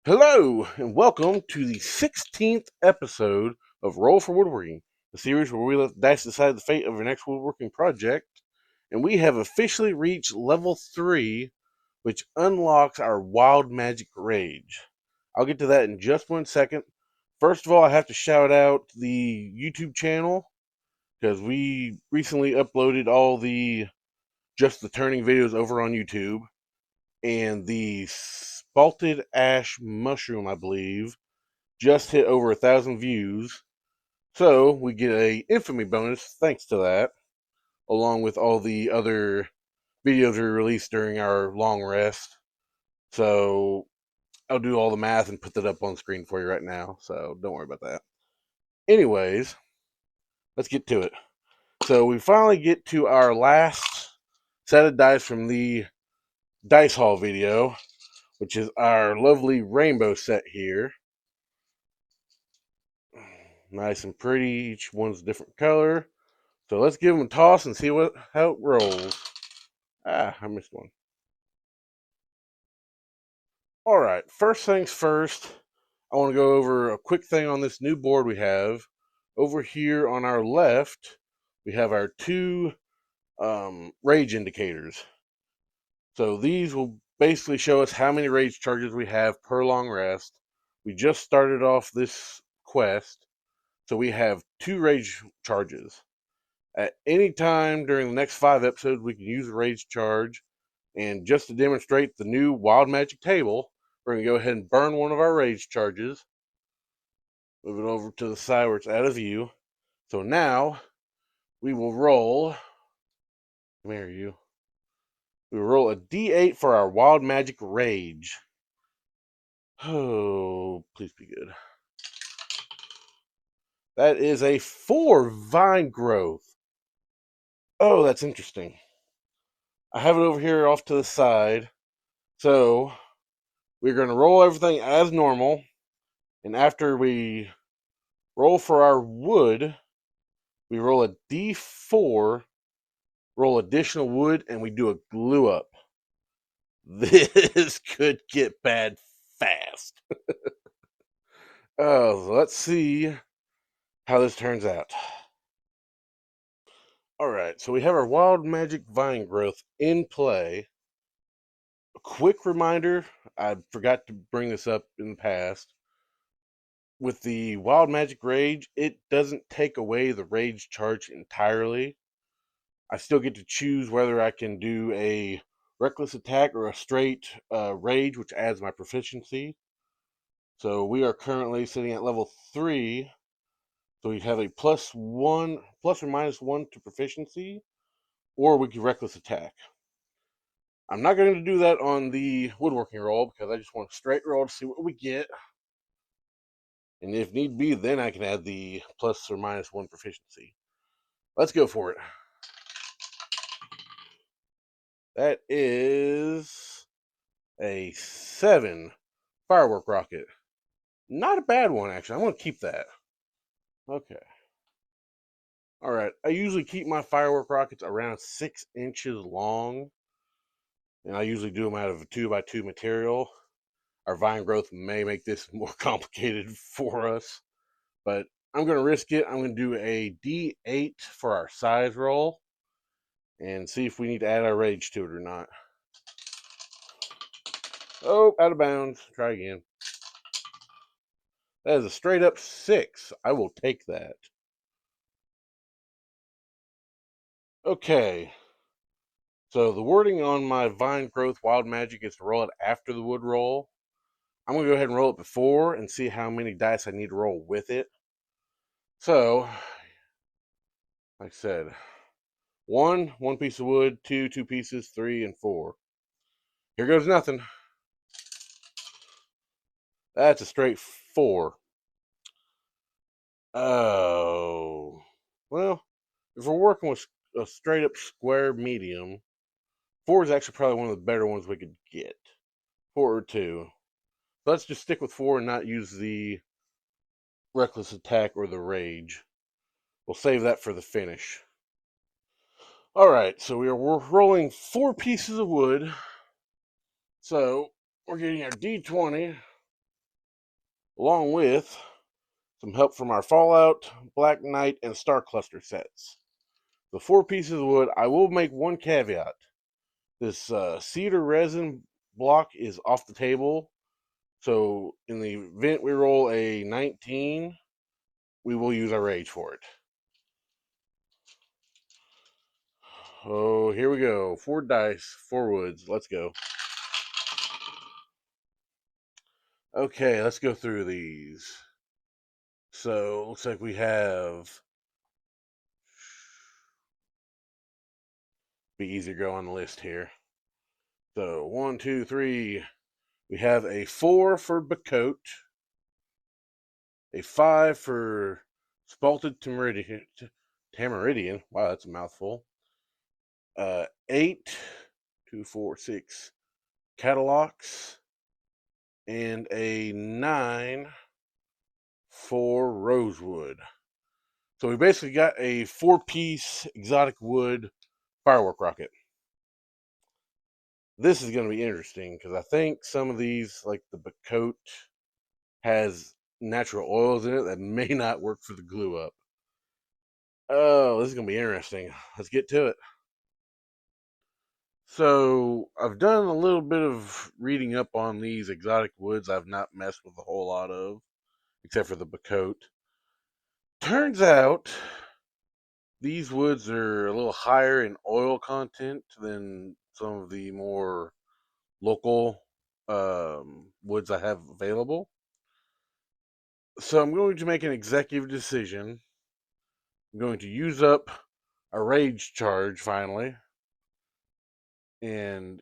Hello, and welcome to the 16th episode of Roll for Woodworking, the series where we let the dice decide the fate of our next woodworking project. And we have officially reached level 3, which unlocks our Wild Magic Rage. I'll get to that in just 1 second. First of all, I have to shout out the YouTube channel because we recently uploaded all the Just the Turning videos over on YouTube, and the Spalted Ash Mushroom, I believe, just hit over 1,000 views. So we get a infamy bonus thanks to that, along with all the other videos we released during our long rest. So I'll do all the math and put that up on screen for you right now. So don't worry about that. Anyways, let's get to it. So we finally get to our last set of dice from the dice haul video, which is our lovely rainbow set here. Nice and pretty. Each one's a different color. So let's give them a toss and see how it rolls. Ah, I missed one. All right, first things first, I want to go over a quick thing on this new board we have. Over here on our left, we have our two rage indicators. So these will basically show us how many rage charges we have per long rest. We just started off this quest, so we have 2 rage charges. At any time during the next 5 episodes, we can use a rage charge. And just to demonstrate the new Wild Magic table, we're going to go ahead and burn one of our rage charges. Move it over to the side where it's out of view. So now we will roll. Come here, you. We will roll a d8 for our Wild Magic Rage. Oh, please be good. That is a 4 Vine Growth. Oh, that's interesting. I have it over here off to the side. So we're going to roll everything as normal. And after we roll for our wood, we roll a d4, roll additional wood, and we do a glue up. This could get bad fast. Oh, let's see how this turns out. All right, so we have our Wild Magic Vine Growth in play. A quick reminder, I forgot to bring this up in the past. With the Wild Magic Rage, it doesn't take away the rage charge entirely. I still get to choose whether I can do a reckless attack or a straight rage, which adds my proficiency. So we are currently sitting at level 3. So we have a plus or -1 to proficiency, or we can reckless attack. I'm not going to do that on the woodworking roll because I just want a straight roll to see what we get. And if need be, then I can add the plus or -1 proficiency. Let's go for it. That is a 7 firework rocket. Not a bad one, actually. I'm going to keep that. Okay. All right. I usually keep my firework rockets around 6 inches long, and I usually do them out of a 2x2 material. Our vine growth may make this more complicated for us, but I'm going to risk it. I'm going to do a D8 for our size roll and see if we need to add our rage to it or not. Oh, out of bounds. Try again. That is a straight up 6. I will take that. Okay. So the wording on my Vine Growth Wild Magic is to roll it after the wood roll. I'm going to go ahead and roll it before and see how many dice I need to roll with it. So, like I said, one piece of wood, two pieces, 3, and 4. Here goes nothing. That's a straight 4. Oh. Well, if we're working with a straight up square medium, 4 is actually probably one of the better ones we could get. 4 or 2. So let's just stick with 4 and not use the reckless attack or the rage. We'll save that for the finish. All right, so we're rolling 4 pieces of wood. So we're getting our D20. along with some help from our Fallout, Black Knight, and Star Cluster sets. The 4 pieces of wood, I will make one caveat. This cedar resin block is off the table, so in the event we roll a 19, we will use our rage for it. Oh, here we go. 4 dice, 4 woods. Let's go. Okay, let's go through these. So, looks like we have... Be easier to go on the list here. So, 1, 2, 3. We have a 4 for Bacote. A 5 for Spalted Tamaridian. Wow, that's a mouthful. 8, 2, 4, 6 Catalogs. And a 9 for Rosewood. So we basically got a 4-piece exotic wood firework rocket. This is going to be interesting because I think some of these, like the Bacote, has natural oils in it that may not work for the glue up. Oh, this is going to be interesting. Let's get to it. So, I've done a little bit of reading up on these exotic woods I've not messed with a whole lot of, except for the Bacote. Turns out, these woods are a little higher in oil content than some of the more local woods I have available. So, I'm going to make an executive decision. I'm going to use up a rage charge finally. And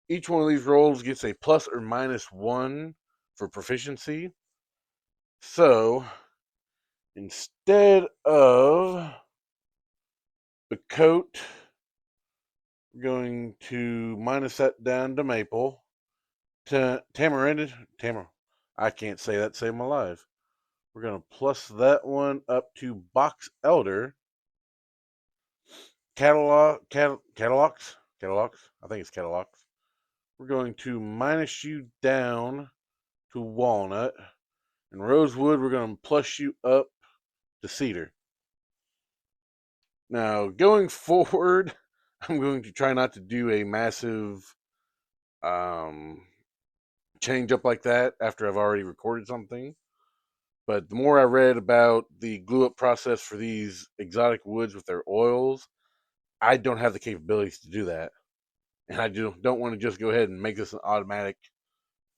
each one of these rolls gets a plus or minus 1 for proficiency. So, instead of the coat, we're going to minus that down to maple. I can't say that, save my life. We're going to plus that one up to box elder. Catalogs. I think it's catalogs. We're going to minus you down to walnut. And rosewood, we're going to plus you up to cedar. Now, going forward, I'm going to try not to do a massive change up like that after I've already recorded something. But the more I read about the glue up process for these exotic woods with their oils, I don't have the capabilities to do that. And I don't want to just go ahead and make this an automatic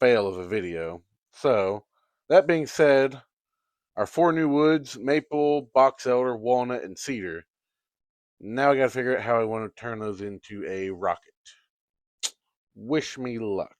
fail of a video. So, that being said, our 4 new woods, maple, box elder, walnut, and cedar. Now I got to figure out how I want to turn those into a rocket. Wish me luck.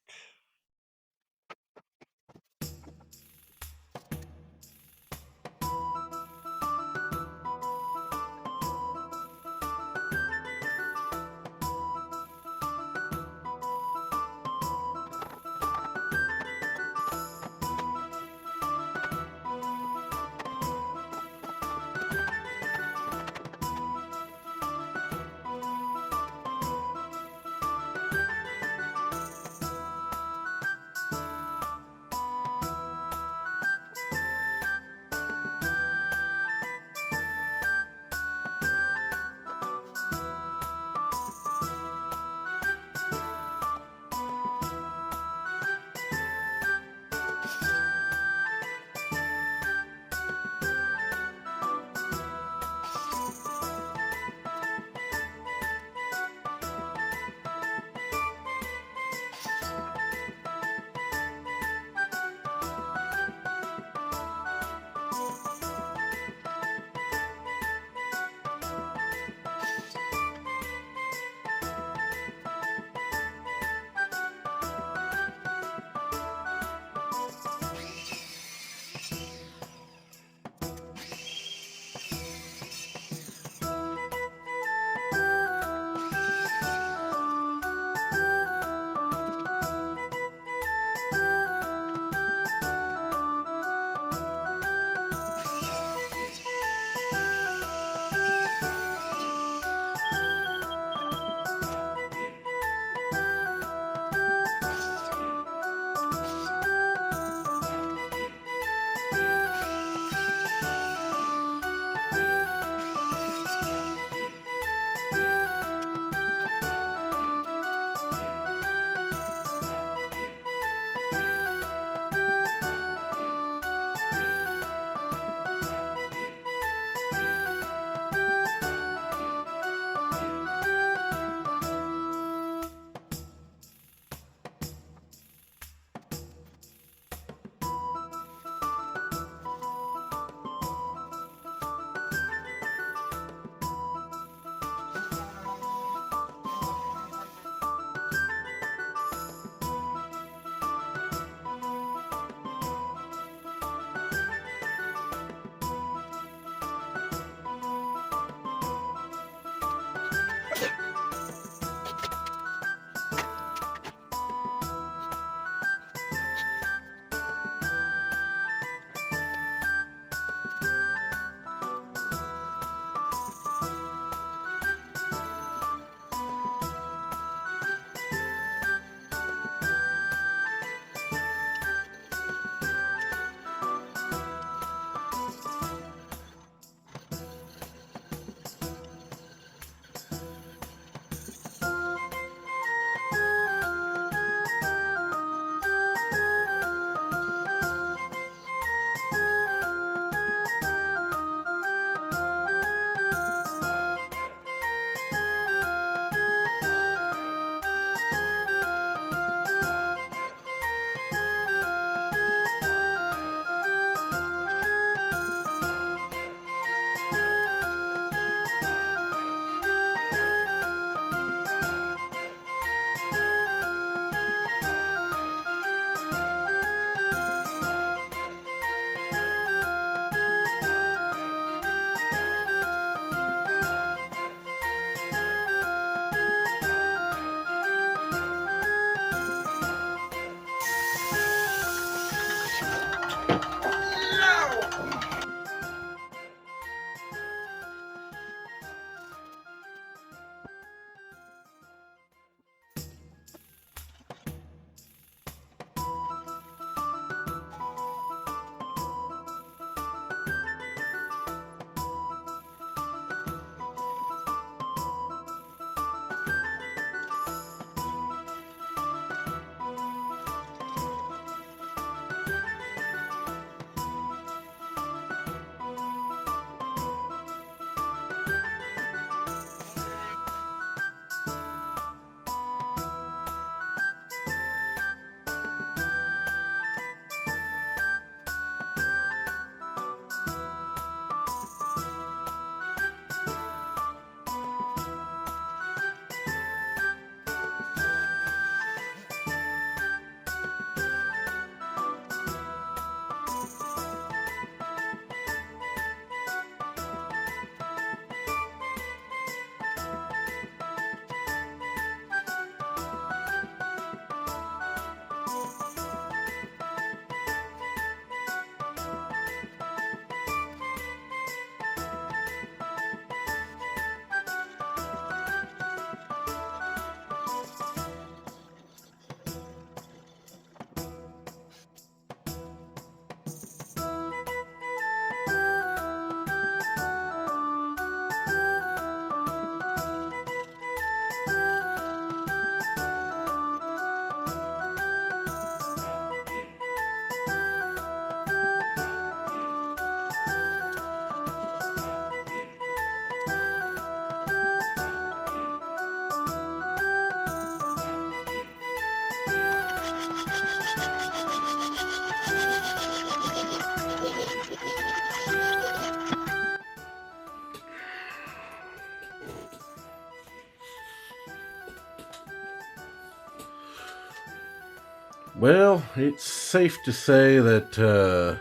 Well, it's safe to say that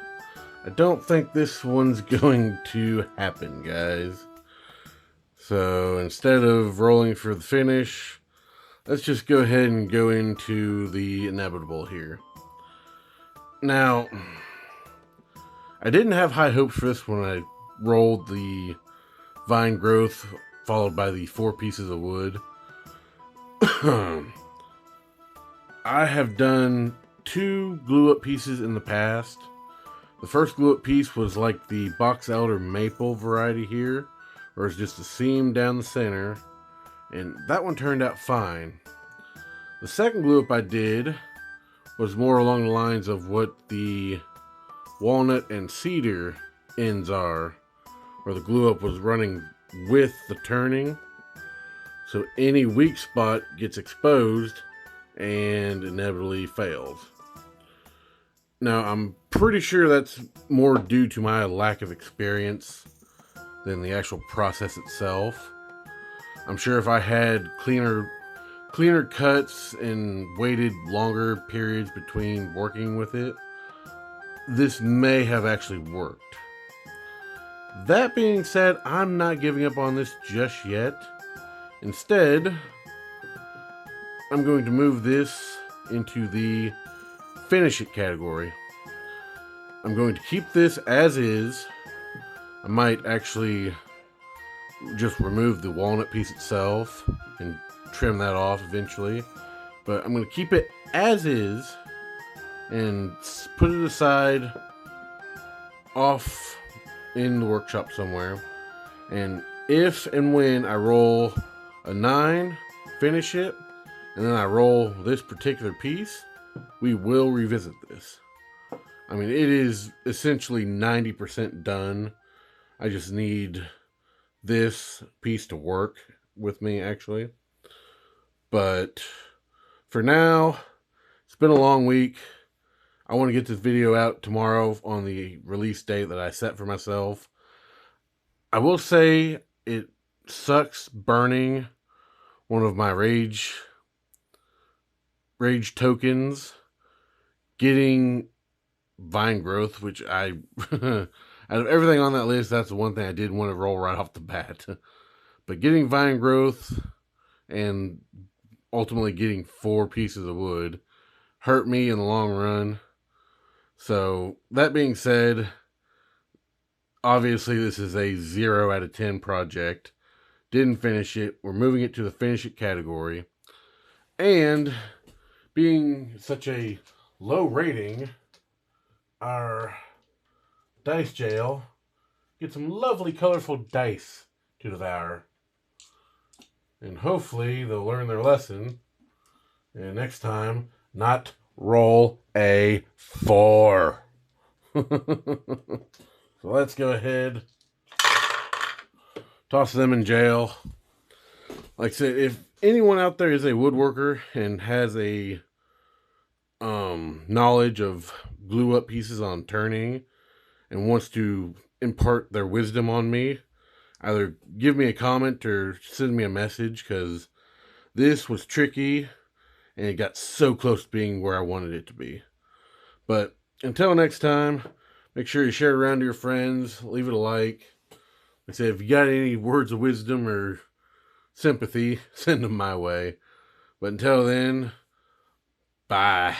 I don't think this one's going to happen, guys. So instead of rolling for the finish, let's just go ahead and go into the inevitable here. Now, I didn't have high hopes for this when I rolled the vine growth followed by the 4 pieces of wood. I have done 2 glue up pieces in the past. The first glue up piece was like the box elder maple variety here, where it's just a seam down the center, and that one turned out fine. The second glue up I did was more along the lines of what the walnut and cedar ends are, where the glue up was running with the turning, so any weak spot gets exposed and inevitably fails. Now, I'm pretty sure that's more due to my lack of experience than the actual process itself. I'm sure if I had cleaner cuts and waited longer periods between working with it, this may have actually worked. That being said, I'm not giving up on this just yet. Instead, I'm going to move this into the finish it category. I'm going to keep this as is. I might actually just remove the walnut piece itself and trim that off eventually. But I'm going to keep it as is and put it aside off in the workshop somewhere. And if and when I roll a 9, finish it, and then I roll this particular piece, we will revisit this. I mean, it is essentially 90% done. I just need this piece to work with me, actually. But for now, it's been a long week. I want to get this video out tomorrow on the release date that I set for myself. I will say it sucks burning one of my rage tokens, getting vine growth, which I out of everything on that list, that's the one thing I did want to roll right off the bat. But getting vine growth and ultimately getting 4 pieces of wood hurt me in the long run. So that being said, obviously this is a 0 out of 10 project. Didn't finish it. We're moving it to the finish it category. And being such a low rating, our dice jail gets some lovely colorful dice to devour. And hopefully they'll learn their lesson. And next time, not roll a 4. So let's go ahead. Toss them in jail. Like I said, if anyone out there is a woodworker and has a knowledge of glue up pieces on turning and wants to impart their wisdom on me, either give me a comment or send me a message, because this was tricky and it got so close to being where I wanted it to be. But until next time, make sure you share it around to your friends, leave it a like. Like I said, if you got any words of wisdom or sympathy, send them my way. But until then, bye.